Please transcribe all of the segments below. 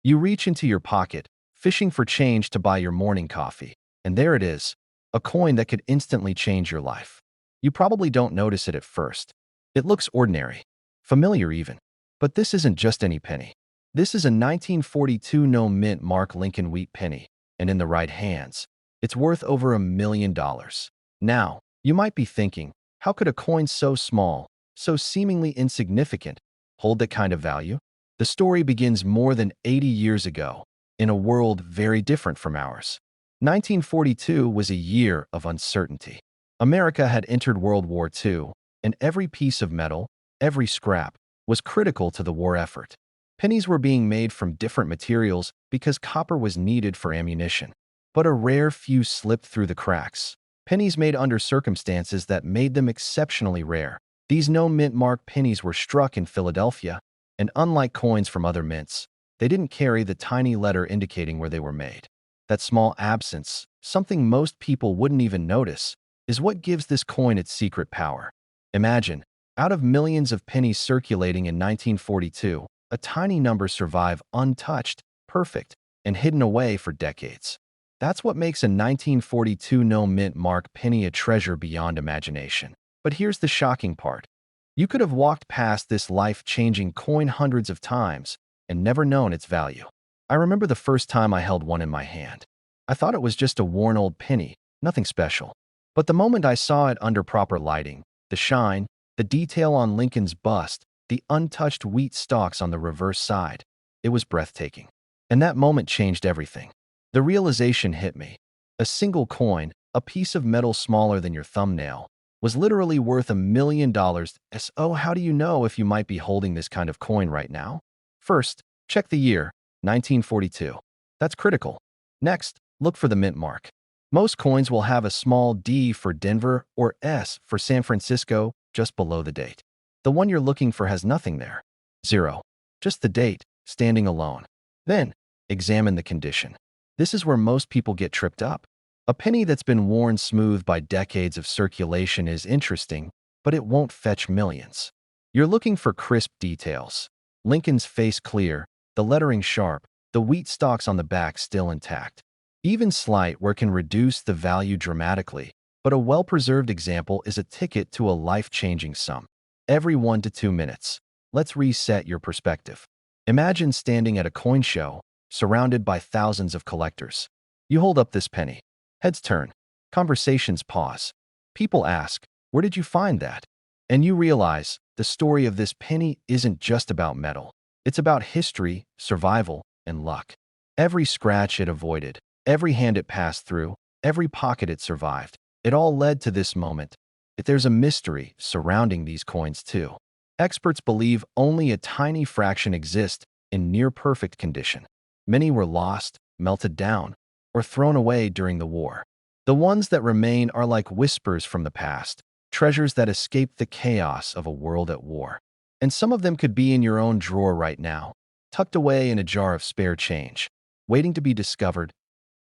You reach into your pocket, fishing for change to buy your morning coffee, and there it is, a coin that could instantly change your life. You probably don't notice it at first. It looks ordinary, familiar even. But this isn't just any penny. This is a 1942 no mint Mark Lincoln wheat penny, and in the right hands, it's worth over $1 million. Now, you might be thinking, how could a coin so small, so seemingly insignificant, hold that kind of value? The story begins more than 80 years ago, in a world very different from ours. 1942 was a year of uncertainty. America had entered World War II, and every piece of metal, every scrap, was critical to the war effort. Pennies were being made from different materials because copper was needed for ammunition. But a rare few slipped through the cracks. Pennies made under circumstances that made them exceptionally rare. These no-mint mark pennies were struck in Philadelphia, and unlike coins from other mints, they didn't carry the tiny letter indicating where they were made. That small absence, something most people wouldn't even notice, is what gives this coin its secret power. Imagine, out of millions of pennies circulating in 1942, a tiny number survive untouched, perfect, and hidden away for decades. That's what makes a 1942 no-mint mark penny a treasure beyond imagination. But here's the shocking part. You could have walked past this life-changing coin hundreds of times and never known its value. I remember the first time I held one in my hand. I thought it was just a worn old penny, nothing special. But the moment I saw it under proper lighting, the shine, the detail on Lincoln's bust, the untouched wheat stalks on the reverse side, it was breathtaking. And that moment changed everything. The realization hit me. A single coin, a piece of metal smaller than your thumbnail, was literally worth $1 million. So how do you know if you might be holding this kind of coin right now? First, check the year, 1942. That's critical. Next, look for the mint mark. Most coins will have a small D for Denver or S for San Francisco just below the date. The one you're looking for has nothing there. Zero. Just the date, standing alone. Then, examine the condition. This is where most people get tripped up. A penny that's been worn smooth by decades of circulation is interesting, but it won't fetch millions. You're looking for crisp details. Lincoln's face clear, the lettering sharp, the wheat stalks on the back still intact. Even slight wear can reduce the value dramatically, but a well-preserved example is a ticket to a life-changing sum. Every 1 to 2 minutes, let's reset your perspective. Imagine standing at a coin show, surrounded by thousands of collectors. You hold up this penny. Heads turn. Conversations pause. People ask, "Where did you find that?" And you realize the story of this penny isn't just about metal. It's about history, survival, and luck. Every scratch it avoided, every hand it passed through, every pocket it survived, it all led to this moment. Yet there's a mystery surrounding these coins too. Experts believe only a tiny fraction exist in near-perfect condition. Many were lost, melted down, or thrown away during the war. The ones that remain are like whispers from the past, treasures that escaped the chaos of a world at war. And some of them could be in your own drawer right now, tucked away in a jar of spare change, waiting to be discovered.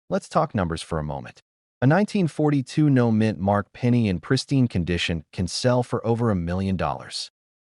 Let's talk numbers for a moment. A 1942 no-mint mark penny in pristine condition can sell for over $1 million.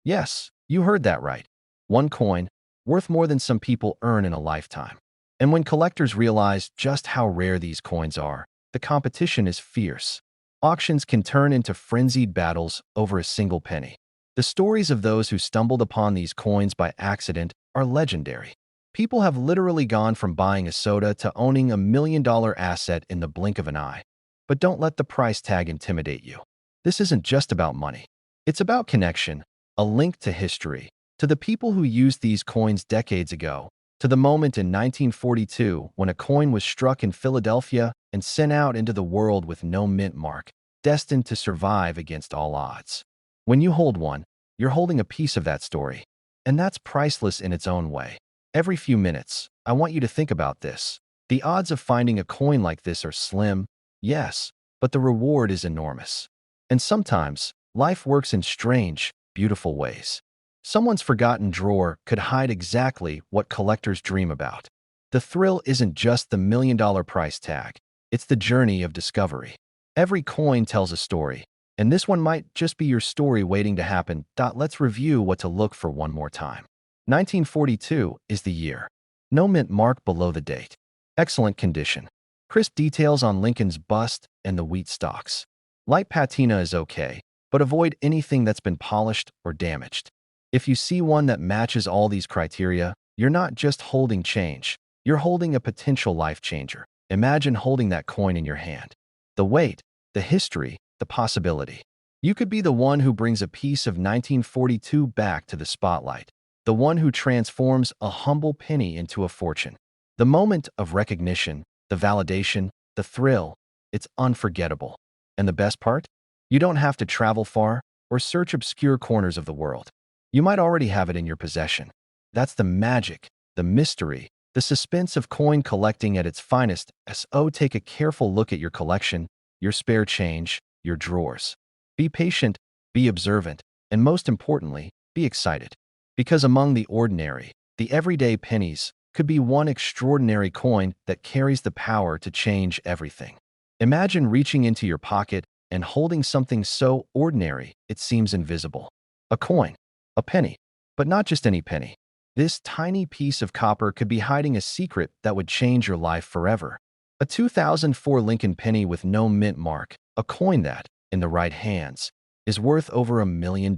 Yes, you heard that right. One coin, worth more than some people earn in a lifetime. And when collectors realize just how rare these coins are, the competition is fierce. Auctions can turn into frenzied battles over a single penny. The stories of those who stumbled upon these coins by accident are legendary. People have literally gone from buying a soda to owning $1 million asset in the blink of an eye. But don't let the price tag intimidate you. This isn't just about money. It's about connection, a link to history, to the people who used these coins decades ago, to the moment in 1942 when a coin was struck in Philadelphia and sent out into the world with no mint mark, destined to survive against all odds. When you hold one, you're holding a piece of that story. And that's priceless in its own way. Every few minutes, I want you to think about this. The odds of finding a coin like this are slim, yes, but the reward is enormous. And sometimes, life works in strange, beautiful ways. Someone's forgotten drawer could hide exactly what collectors dream about. The thrill isn't just the $1 million price tag, it's the journey of discovery. Every coin tells a story, and this one might just be your story waiting to happen. Let's review what to look for one more time. 1942 is the year. No mint mark below the date. Excellent condition. Crisp details on Lincoln's bust and the wheat stalks. Light patina is okay, but avoid anything that's been polished or damaged. If you see one that matches all these criteria, you're not just holding change, you're holding a potential life changer. Imagine holding that coin in your hand. The weight, the history, the possibility. You could be the one who brings a piece of 1942 back to the spotlight, the one who transforms a humble penny into a fortune. The moment of recognition, the validation, the thrill, it's unforgettable. And the best part? You don't have to travel far or search obscure corners of the world. You might already have it in your possession. That's the magic, the mystery, the suspense of coin collecting at its finest. So take a careful look at your collection, your spare change, your drawers. Be patient, be observant, and most importantly, be excited. Because among the ordinary, the everyday pennies could be one extraordinary coin that carries the power to change everything. Imagine reaching into your pocket and holding something so ordinary it seems invisible. A coin, a penny, but not just any penny. This tiny piece of copper could be hiding a secret that would change your life forever. A 2004 Lincoln penny with no mint mark, a coin that, in the right hands, is worth over $1 million.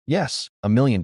Yes, $1 million.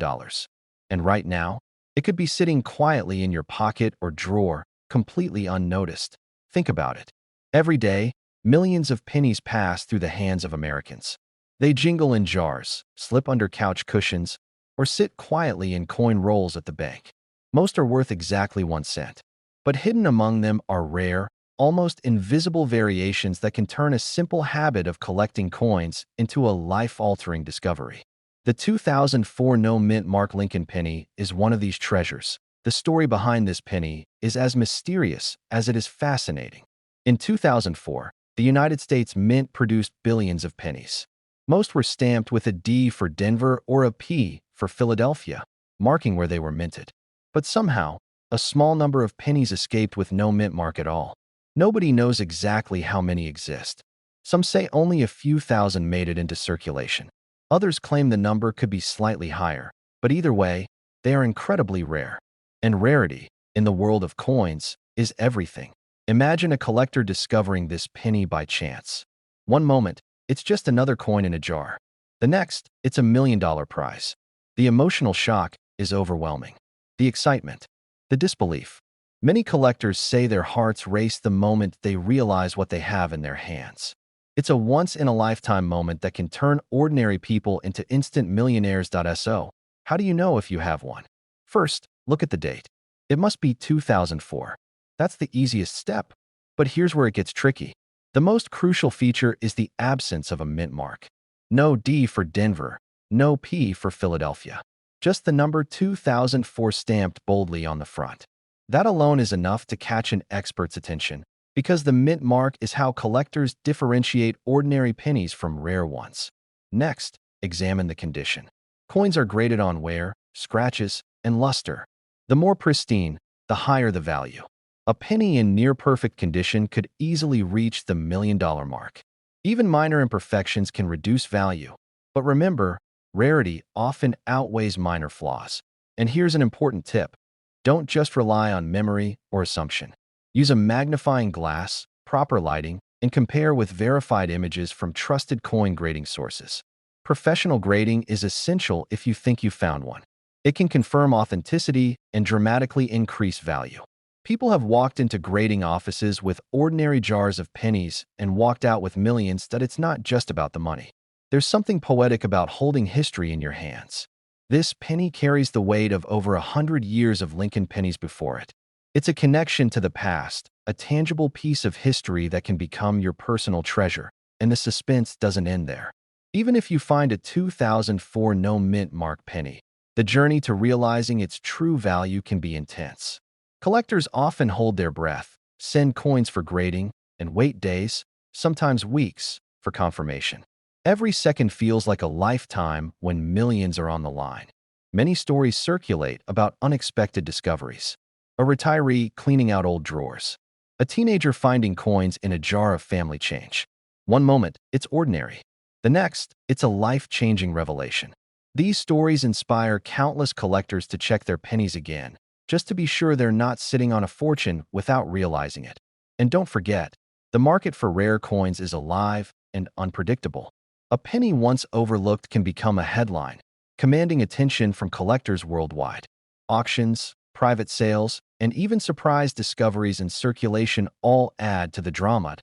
And right now, it could be sitting quietly in your pocket or drawer, completely unnoticed. Think about it. Every day, millions of pennies pass through the hands of Americans. They jingle in jars, slip under couch cushions, or sit quietly in coin rolls at the bank. Most are worth exactly 1 cent. But hidden among them are rare, almost invisible variations that can turn a simple habit of collecting coins into a life-altering discovery. The 2004 no mint mark Lincoln penny is one of these treasures. The story behind this penny is as mysterious as it is fascinating. In 2004, the United States Mint produced billions of pennies. Most were stamped with a D for Denver or a P for Philadelphia, marking where they were minted. But somehow, a small number of pennies escaped with no mint mark at all. Nobody knows exactly how many exist. Some say only a few thousand made it into circulation. Others claim the number could be slightly higher, but either way, they are incredibly rare. And rarity, in the world of coins, is everything. Imagine a collector discovering this penny by chance. One moment, it's just another coin in a jar. The next, it's $1 million prize. The emotional shock is overwhelming. The excitement, the disbelief. Many collectors say their hearts race the moment they realize what they have in their hands. It's a once-in-a-lifetime moment that can turn ordinary people into instant millionaires. So, how do you know if you have one? First, look at the date. It must be 2004. That's the easiest step. But here's where it gets tricky. The most crucial feature is the absence of a mint mark. No D for Denver, no P for Philadelphia. Just the number 2004 stamped boldly on the front. That alone is enough to catch an expert's attention, because the mint mark is how collectors differentiate ordinary pennies from rare ones. Next, examine the condition. Coins are graded on wear, scratches, and luster. The more pristine, the higher the value. A penny in near-perfect condition could easily reach the $1 million mark. Even minor imperfections can reduce value. But remember, rarity often outweighs minor flaws. And here's an important tip. Don't just rely on memory or assumption. Use a magnifying glass, proper lighting, and compare with verified images from trusted coin grading sources. Professional grading is essential if you think you found one. It can confirm authenticity and dramatically increase value. People have walked into grading offices with ordinary jars of pennies and walked out with millions. That it's not just about the money. There's something poetic about holding history in your hands. This penny carries the weight of over 100 years of Lincoln pennies before it. It's a connection to the past, a tangible piece of history that can become your personal treasure, and the suspense doesn't end there. Even if you find a 2004 no mint mark penny, the journey to realizing its true value can be intense. Collectors often hold their breath, send coins for grading, and wait days, sometimes weeks, for confirmation. Every second feels like a lifetime when millions are on the line. Many stories circulate about unexpected discoveries. A retiree cleaning out old drawers. A teenager finding coins in a jar of family change. One moment, it's ordinary. The next, it's a life-changing revelation. These stories inspire countless collectors to check their pennies again, just to be sure they're not sitting on a fortune without realizing it. And don't forget, the market for rare coins is alive and unpredictable. A penny once overlooked can become a headline, commanding attention from collectors worldwide. Auctions, private sales, and even surprise discoveries in circulation all add to the drama.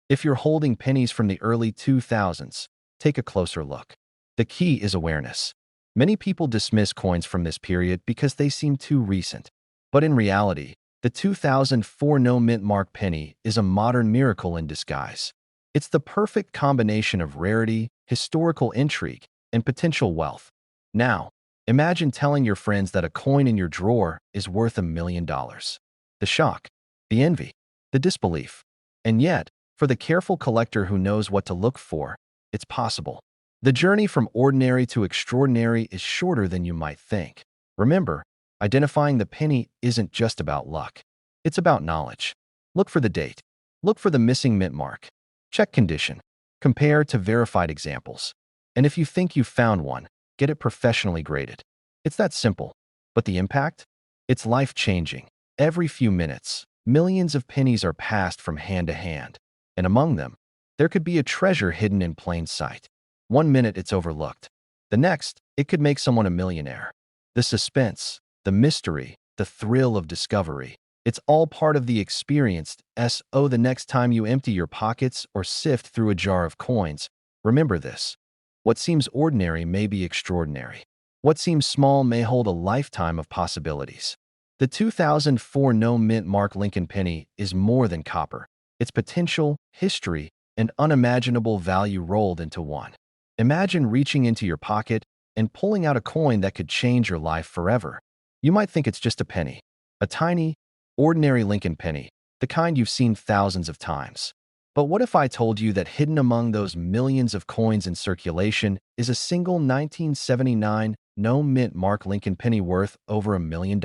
If you're holding pennies from the early 2000s, take a closer look. The key is awareness. Many people dismiss coins from this period because they seem too recent. But in reality, the 2004 no-mint mark penny is a modern miracle in disguise. It's the perfect combination of rarity, historical intrigue, and potential wealth. Now, imagine telling your friends that a coin in your drawer is worth $1 million. The shock, the envy, the disbelief. And yet, for the careful collector who knows what to look for, it's possible. The journey from ordinary to extraordinary is shorter than you might think. Remember, identifying the penny isn't just about luck. It's about knowledge. Look for the date. Look for the missing mint mark. Check condition. Compare to verified examples. And if you think you've found one, get it professionally graded. It's that simple. But the impact? It's life-changing. Every few minutes, millions of pennies are passed from hand to hand. And among them, there could be a treasure hidden in plain sight. One minute it's overlooked. The next, it could make someone a millionaire. The suspense, the mystery, the thrill of discovery. It's all part of the experience. So the next time you empty your pockets or sift through a jar of coins, remember this. What seems ordinary may be extraordinary. What seems small may hold a lifetime of possibilities. The 2004 no-mint mark Lincoln penny is more than copper. It's potential, history, and unimaginable value rolled into one. Imagine reaching into your pocket and pulling out a coin that could change your life forever. You might think it's just a penny, a tiny, ordinary Lincoln penny, the kind you've seen thousands of times. But what if I told you that hidden among those millions of coins in circulation is a single 1979 no-mint mark Lincoln penny worth over $1 million?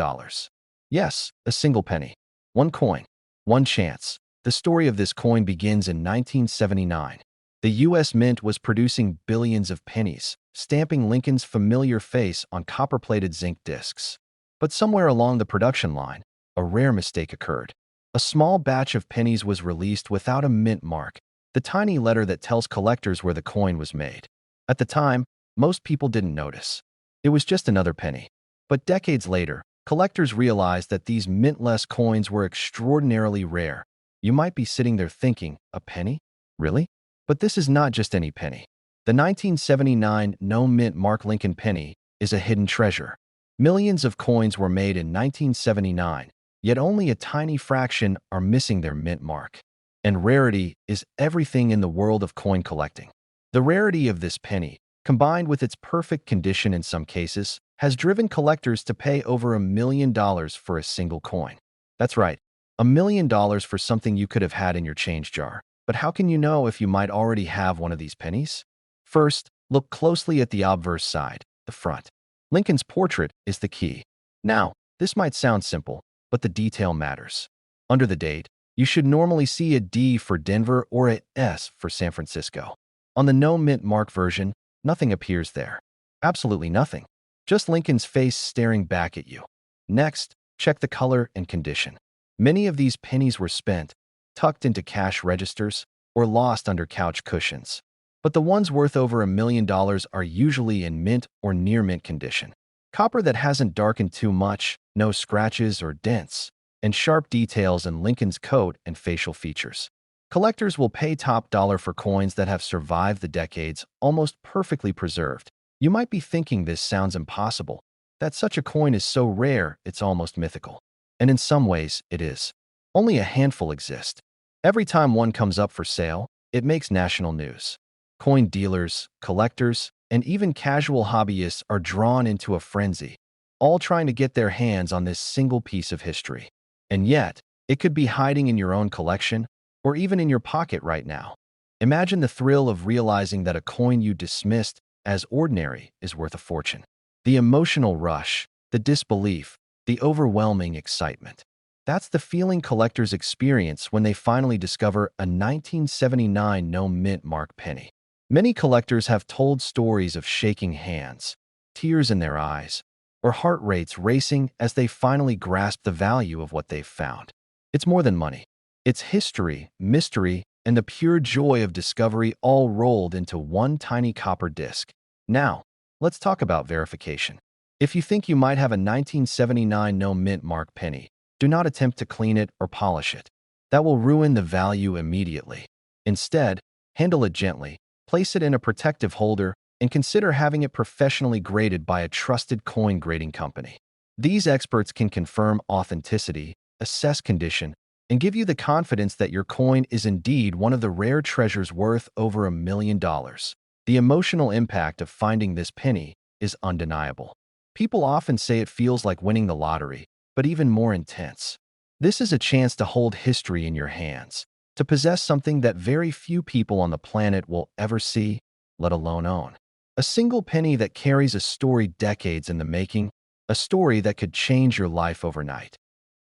Yes, a single penny. One coin. One chance. The story of this coin begins in 1979. The U.S. Mint was producing billions of pennies, stamping Lincoln's familiar face on copper-plated zinc discs. But somewhere along the production line, a rare mistake occurred. A small batch of pennies was released without a mint mark, the tiny letter that tells collectors where the coin was made. At the time, most people didn't notice. It was just another penny. But decades later, collectors realized that these mintless coins were extraordinarily rare. You might be sitting there thinking, a penny? Really? But this is not just any penny. The 1979 no-mint mark Lincoln penny is a hidden treasure. Millions of coins were made in 1979, yet only a tiny fraction are missing their mint mark. And rarity is everything in the world of coin collecting. The rarity of this penny, combined with its perfect condition in some cases, has driven collectors to pay over $1 million for a single coin. That's right, $1 million for something you could have had in your change jar. But how can you know if you might already have one of these pennies? First, look closely at the obverse side, the front. Lincoln's portrait is the key. Now, this might sound simple, but the detail matters. Under the date, you should normally see a D for Denver or a S for San Francisco. On the no-mint mark version, nothing appears there. Absolutely nothing. Just Lincoln's face staring back at you. Next, check the color and condition. Many of these pennies were spent, tucked into cash registers, or lost under couch cushions. But the ones worth over $1 million are usually in mint or near-mint condition. Copper that hasn't darkened too much, no scratches or dents, and sharp details in Lincoln's coat and facial features. Collectors will pay top dollar for coins that have survived the decades, almost perfectly preserved. You might be thinking this sounds impossible, that such a coin is so rare it's almost mythical. And in some ways, it is. Only a handful exist. Every time one comes up for sale, it makes national news. Coin dealers, collectors, and even casual hobbyists are drawn into a frenzy, all trying to get their hands on this single piece of history. And yet, it could be hiding in your own collection, or even in your pocket right now. Imagine the thrill of realizing that a coin you dismissed as ordinary is worth a fortune. The emotional rush, the disbelief, the overwhelming excitement. That's the feeling collectors experience when they finally discover a 1979 no-mint mark penny. Many collectors have told stories of shaking hands, tears in their eyes, or heart rates racing as they finally grasp the value of what they've found. It's more than money. It's history, mystery, and the pure joy of discovery all rolled into one tiny copper disc. Now, let's talk about verification. If you think you might have a 1979 no mint mark penny, do not attempt to clean it or polish it. That will ruin the value immediately. Instead, handle it gently, place it in a protective holder, and consider having it professionally graded by a trusted coin grading company. These experts can confirm authenticity, assess condition, and give you the confidence that your coin is indeed one of the rare treasures worth over $1 million. The emotional impact of finding this penny is undeniable. People often say it feels like winning the lottery, but even more intense. This is a chance to hold history in your hands, to possess something that very few people on the planet will ever see, let alone own. A single penny that carries a story decades in the making, a story that could change your life overnight.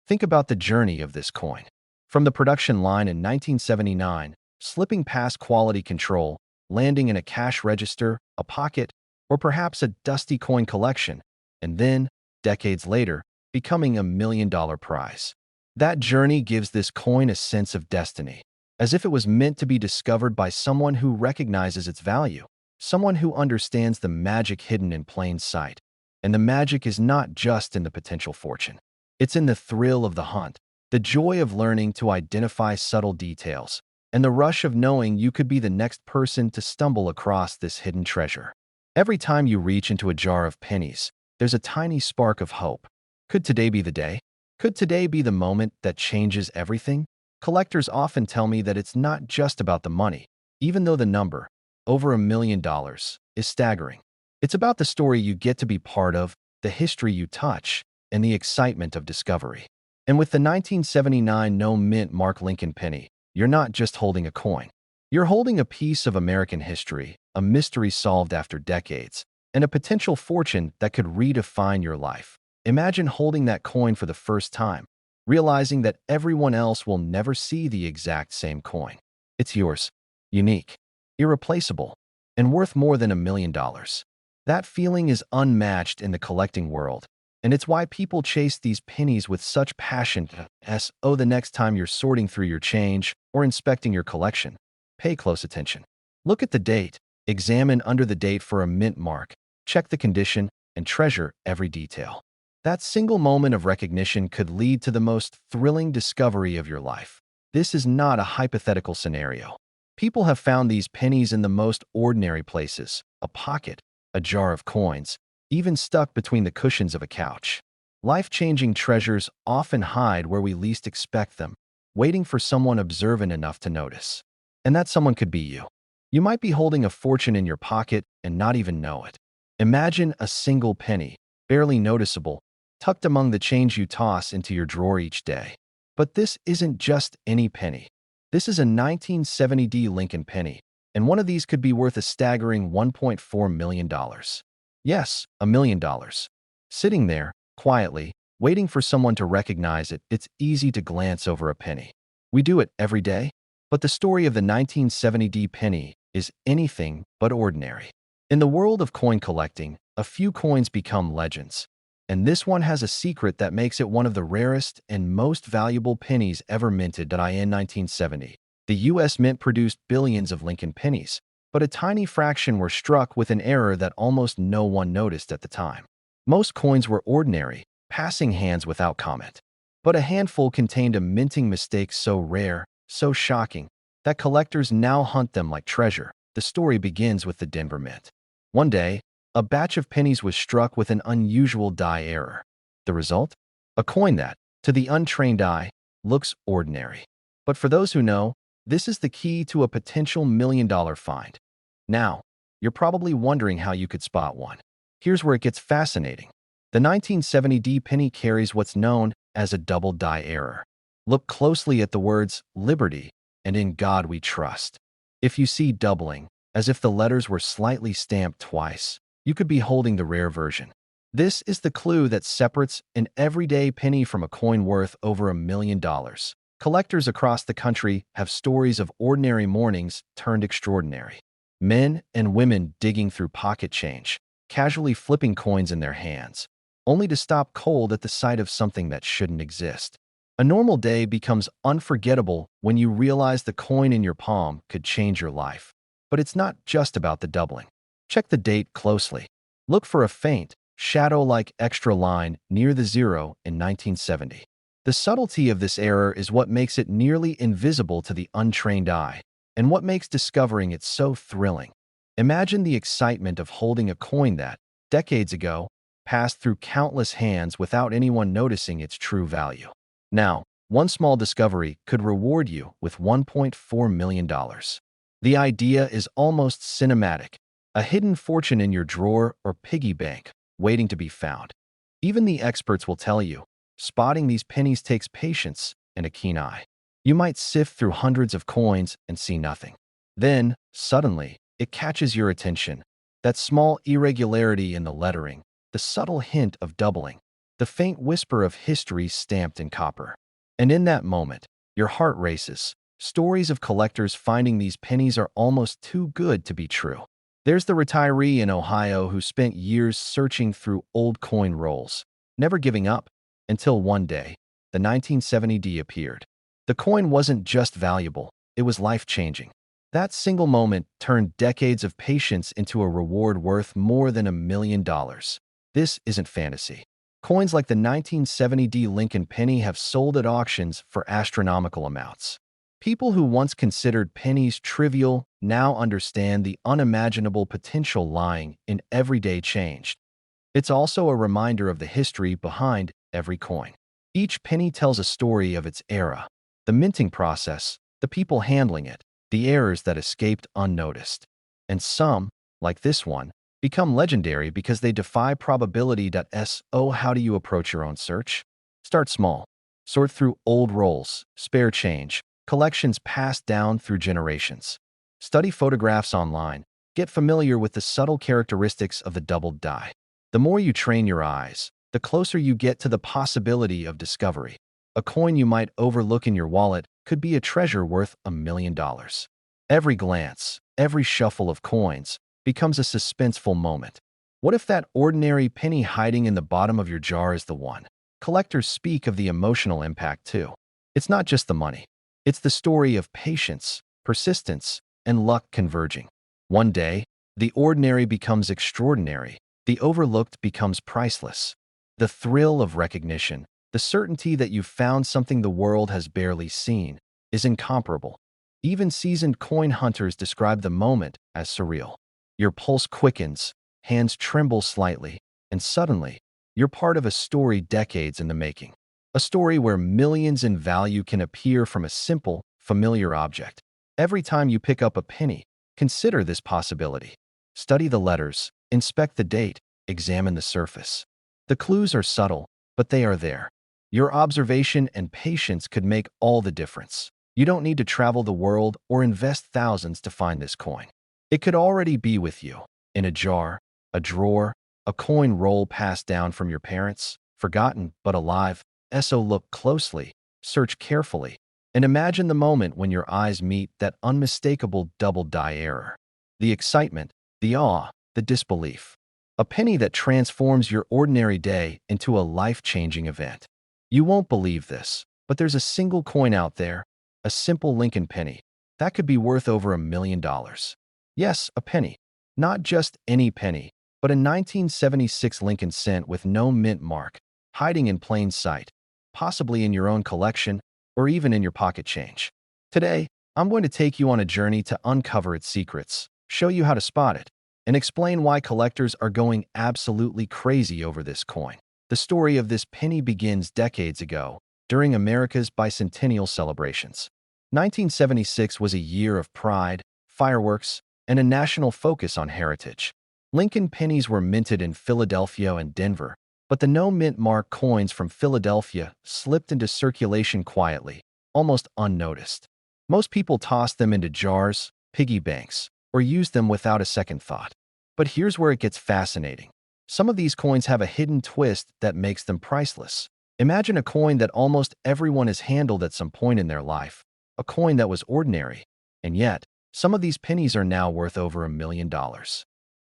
Think about the journey of this coin. From the production line in 1979, slipping past quality control, landing in a cash register, a pocket, or perhaps a dusty coin collection, and then, decades later, becoming a $1 million prize. That journey gives this coin a sense of destiny, as if it was meant to be discovered by someone who recognizes its value, someone who understands the magic hidden in plain sight. And the magic is not just in the potential fortune. It's in the thrill of the hunt, the joy of learning to identify subtle details, and the rush of knowing you could be the next person to stumble across this hidden treasure. Every time you reach into a jar of pennies, there's a tiny spark of hope. Could today be the day? Could today be the moment that changes everything? Collectors often tell me that it's not just about the money, even though the number, over $1 million, is staggering. It's about the story you get to be part of, the history you touch, and the excitement of discovery. And with the 1979 no mint mark Lincoln penny, you're not just holding a coin. You're holding a piece of American history, a mystery solved after decades, and a potential fortune that could redefine your life. Imagine holding that coin for the first time, realizing that everyone else will never see the exact same coin. It's yours, unique, irreplaceable, and worth more than $1 million. That feeling is unmatched in the collecting world, and it's why people chase these pennies with such passion. The next time you're sorting through your change or inspecting your collection, pay close attention. Look at the date, examine under the date for a mint mark, check the condition, and treasure every detail. That single moment of recognition could lead to the most thrilling discovery of your life. This is not a hypothetical scenario. People have found these pennies in the most ordinary places: a pocket, a jar of coins, even stuck between the cushions of a couch. Life-changing treasures often hide where we least expect them, waiting for someone observant enough to notice. And that someone could be you. You might be holding a fortune in your pocket and not even know it. Imagine a single penny, barely noticeable, tucked among the change you toss into your drawer each day. But this isn't just any penny. This is a 1970 Lincoln penny, and one of these could be worth a staggering $1.4 million. Yes, $1 million. Sitting there, quietly, waiting for someone to recognize it. It's easy to glance over a penny. We do it every day, but the story of the 1970 penny is anything but ordinary. In the world of coin collecting, a few coins become legends, and this one has a secret that makes it one of the rarest and most valuable pennies ever minted. In 1970, the U.S. Mint produced billions of Lincoln pennies, but a tiny fraction were struck with an error that almost no one noticed at the time. Most coins were ordinary, passing hands without comment. But a handful contained a minting mistake so rare, so shocking, that collectors now hunt them like treasure. The story begins with the Denver Mint. One day, a batch of pennies was struck with an unusual die error. The result? A coin that, to the untrained eye, looks ordinary. But for those who know, this is the key to a potential $1 million find. Now, you're probably wondering how you could spot one. Here's where it gets fascinating. The 1970 penny carries what's known as a double die error. Look closely at the words "Liberty" and "In God We Trust." If you see doubling, as if the letters were slightly stamped twice, you could be holding the rare version. This is the clue that separates an everyday penny from a coin worth over $1 million. Collectors across the country have stories of ordinary mornings turned extraordinary. Men and women digging through pocket change, casually flipping coins in their hands, only to stop cold at the sight of something that shouldn't exist. A normal day becomes unforgettable when you realize the coin in your palm could change your life. But it's not just about the doubling. Check the date closely. Look for a faint, shadow-like extra line near the zero in 1970. The subtlety of this error is what makes it nearly invisible to the untrained eye, and what makes discovering it so thrilling. Imagine the excitement of holding a coin that, decades ago, passed through countless hands without anyone noticing its true value. Now, one small discovery could reward you with $1.4 million. The idea is almost cinematic, a hidden fortune in your drawer or piggy bank, waiting to be found. Even the experts will tell you, spotting these pennies takes patience and a keen eye. You might sift through hundreds of coins and see nothing. Then, suddenly, it catches your attention. That small irregularity in the lettering, the subtle hint of doubling, the faint whisper of history stamped in copper. And in that moment, your heart races. Stories of collectors finding these pennies are almost too good to be true. There's the retiree in Ohio who spent years searching through old coin rolls, never giving up, until one day, the 1970 D appeared. The coin wasn't just valuable, it was life-changing. That single moment turned decades of patience into a reward worth more than $1 million. This isn't fantasy. Coins like the 1970 D Lincoln penny have sold at auctions for astronomical amounts. People who once considered pennies trivial now understand the unimaginable potential lying in everyday change. It's also a reminder of the history behind every coin. Each penny tells a story of its era, the minting process, the people handling it, the errors that escaped unnoticed. And some, like this one, become legendary because they defy probability. So how do you approach your own search? Start small. Sort through old rolls, spare change, collections passed down through generations. Study photographs online. Get familiar with the subtle characteristics of the doubled die. The more you train your eyes, the closer you get to the possibility of discovery. A coin you might overlook in your wallet could be a treasure worth $1 million. Every glance, every shuffle of coins becomes a suspenseful moment. What if that ordinary penny hiding in the bottom of your jar is the one? Collectors speak of the emotional impact too. It's not just the money. It's the story of patience, persistence, and luck converging. One day, the ordinary becomes extraordinary. The overlooked becomes priceless. The thrill of recognition, the certainty that you've found something the world has barely seen, is incomparable. Even seasoned coin hunters describe the moment as surreal. Your pulse quickens, hands tremble slightly, and suddenly, you're part of a story decades in the making. A story where millions in value can appear from a simple, familiar object. Every time you pick up a penny, consider this possibility. Study the letters, inspect the date, examine the surface. The clues are subtle, but they are there. Your observation and patience could make all the difference. You don't need to travel the world or invest thousands to find this coin. It could already be with you, in a jar, a drawer, a coin roll passed down from your parents, forgotten but alive. So look closely, search carefully, and imagine the moment when your eyes meet that unmistakable double die error. The excitement, the awe, the disbelief. A penny that transforms your ordinary day into a life-changing event. You won't believe this, but there's a single coin out there, a simple Lincoln penny, that could be worth over $1 million. Yes, a penny. Not just any penny, but a 1976 Lincoln cent with no mint mark, hiding in plain sight, possibly in your own collection or even in your pocket change. Today, I'm going to take you on a journey to uncover its secrets, show you how to spot it, and explain why collectors are going absolutely crazy over this coin. The story of this penny begins decades ago, during America's bicentennial celebrations. 1976 was a year of pride, fireworks, and a national focus on heritage. Lincoln pennies were minted in Philadelphia and Denver, but the no-mint mark coins from Philadelphia slipped into circulation quietly, almost unnoticed. Most people tossed them into jars, piggy banks, or used them without a second thought. But here's where it gets fascinating. Some of these coins have a hidden twist that makes them priceless. Imagine a coin that almost everyone has handled at some point in their life, a coin that was ordinary, and yet, some of these pennies are now worth over $1 million.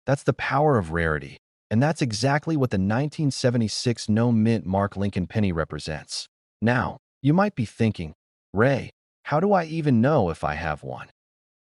That's the power of rarity. And that's exactly what the 1976 no-mint mark Lincoln penny represents. Now, you might be thinking, Ray, how do I even know if I have one?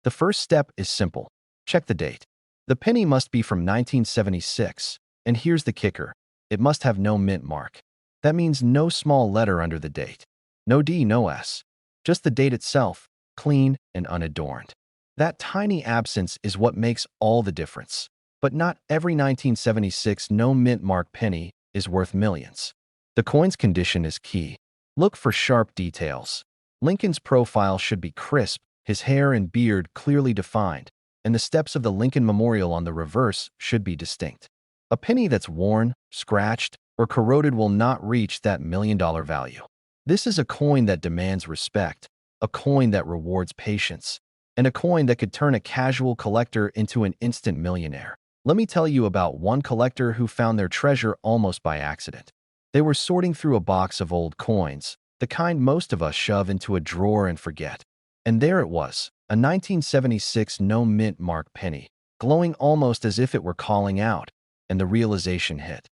The first step is simple. Check the date. The penny must be from 1976, and here's the kicker. It must have no mint mark. That means no small letter under the date. No D, no S. Just the date itself, clean and unadorned. That tiny absence is what makes all the difference. But not every 1976 no mint mark penny is worth millions. The coin's condition is key. Look for sharp details. Lincoln's profile should be crisp, his hair and beard clearly defined, and the steps of the Lincoln Memorial on the reverse should be distinct. A penny that's worn, scratched, or corroded will not reach that million-dollar value. This is a coin that demands respect, a coin that rewards patience, and a coin that could turn a casual collector into an instant millionaire. Let me tell you about one collector who found their treasure almost by accident. They were sorting through a box of old coins, the kind most of us shove into a drawer and forget. And there it was, a 1976 no-mint mark penny, glowing almost as if it were calling out, and the realization hit.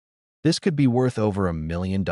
This could be worth over $1 million.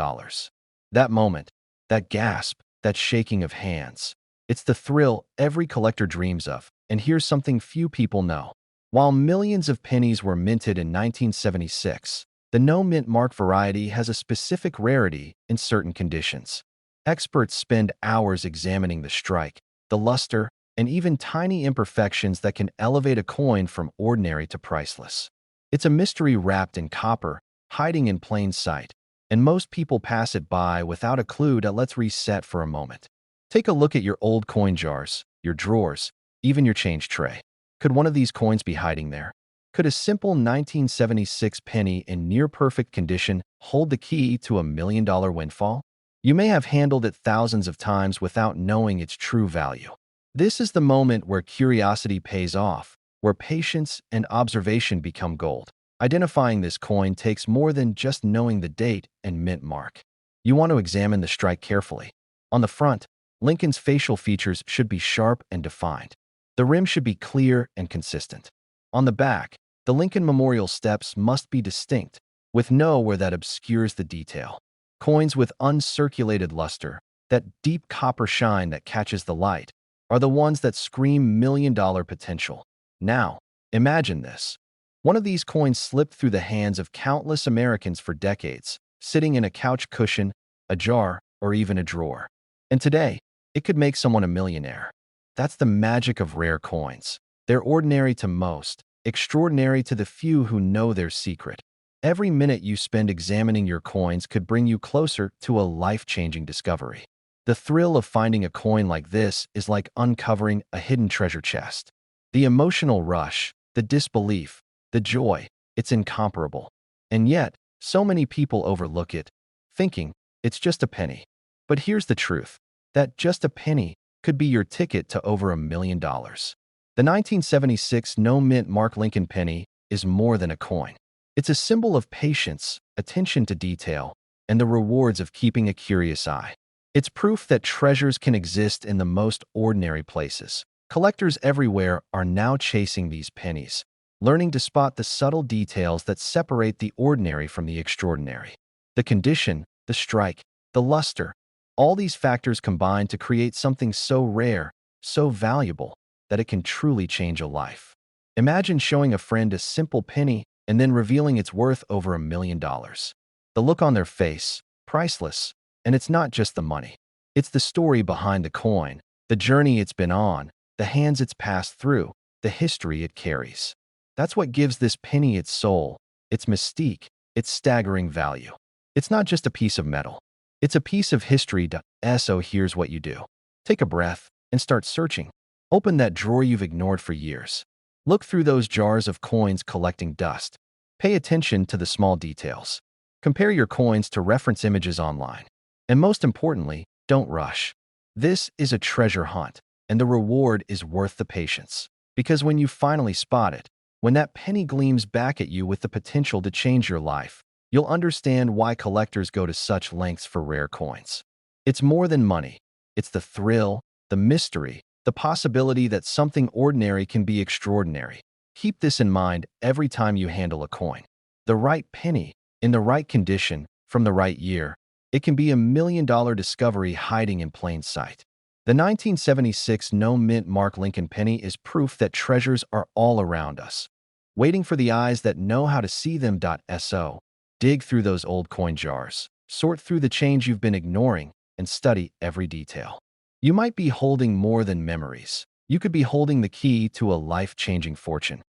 That moment, that gasp, that shaking of hands. It's the thrill every collector dreams of, and here's something few people know. While millions of pennies were minted in 1976, the no-mint mark variety has a specific rarity in certain conditions. Experts spend hours examining the strike, the luster, and even tiny imperfections that can elevate a coin from ordinary to priceless. It's a mystery wrapped in copper, hiding in plain sight, and most people pass it by without a clue. Let's reset for a moment. Take a look at your old coin jars, your drawers, even your change tray. Could one of these coins be hiding there? Could a simple 1976 penny in near-perfect condition hold the key to $1 million windfall? You may have handled it thousands of times without knowing its true value. This is the moment where curiosity pays off, where patience and observation become gold. Identifying this coin takes more than just knowing the date and mint mark. You want to examine the strike carefully. On the front, Lincoln's facial features should be sharp and defined. The rim should be clear and consistent. On the back, the Lincoln Memorial steps must be distinct, with no where that obscures the detail. Coins with uncirculated luster, that deep copper shine that catches the light, are the ones that scream million-dollar potential. Now, imagine this. One of these coins slipped through the hands of countless Americans for decades, sitting in a couch cushion, a jar, or even a drawer. And today, it could make someone a millionaire. That's the magic of rare coins. They're ordinary to most, extraordinary to the few who know their secret. Every minute you spend examining your coins could bring you closer to a life-changing discovery. The thrill of finding a coin like this is like uncovering a hidden treasure chest. The emotional rush, the disbelief, the joy, it's incomparable. And yet, so many people overlook it, thinking it's just a penny. But here's the truth, that just a penny could be your ticket to over $1 million. The 1976 no-mint mark Lincoln penny is more than a coin. It's a symbol of patience, attention to detail, and the rewards of keeping a curious eye. It's proof that treasures can exist in the most ordinary places. Collectors everywhere are now chasing these pennies, learning to spot the subtle details that separate the ordinary from the extraordinary. The condition, the strike, the luster, all these factors combine to create something so rare, so valuable, that it can truly change a life. Imagine showing a friend a simple penny and then revealing its worth over $1 million. The look on their face, priceless, and it's not just the money. It's the story behind the coin, the journey it's been on, the hands it's passed through, the history it carries. That's what gives this penny its soul, its mystique, its staggering value. It's not just a piece of metal. It's a piece of history. So here's what you do. Take a breath and start searching. Open that drawer you've ignored for years. Look through those jars of coins collecting dust. Pay attention to the small details. Compare your coins to reference images online. And most importantly, don't rush. This is a treasure hunt, and the reward is worth the patience. Because when you finally spot it, when that penny gleams back at you with the potential to change your life, you'll understand why collectors go to such lengths for rare coins. It's more than money. It's the thrill, the mystery, the possibility that something ordinary can be extraordinary. Keep this in mind every time you handle a coin. The right penny, in the right condition, from the right year, it can be $1 million discovery hiding in plain sight. The 1976 no-mint Mark Lincoln penny is proof that treasures are all around us, waiting for the eyes that know how to see them. So, dig through those old coin jars, sort through the change you've been ignoring, and study every detail. You might be holding more than memories. You could be holding the key to a life-changing fortune.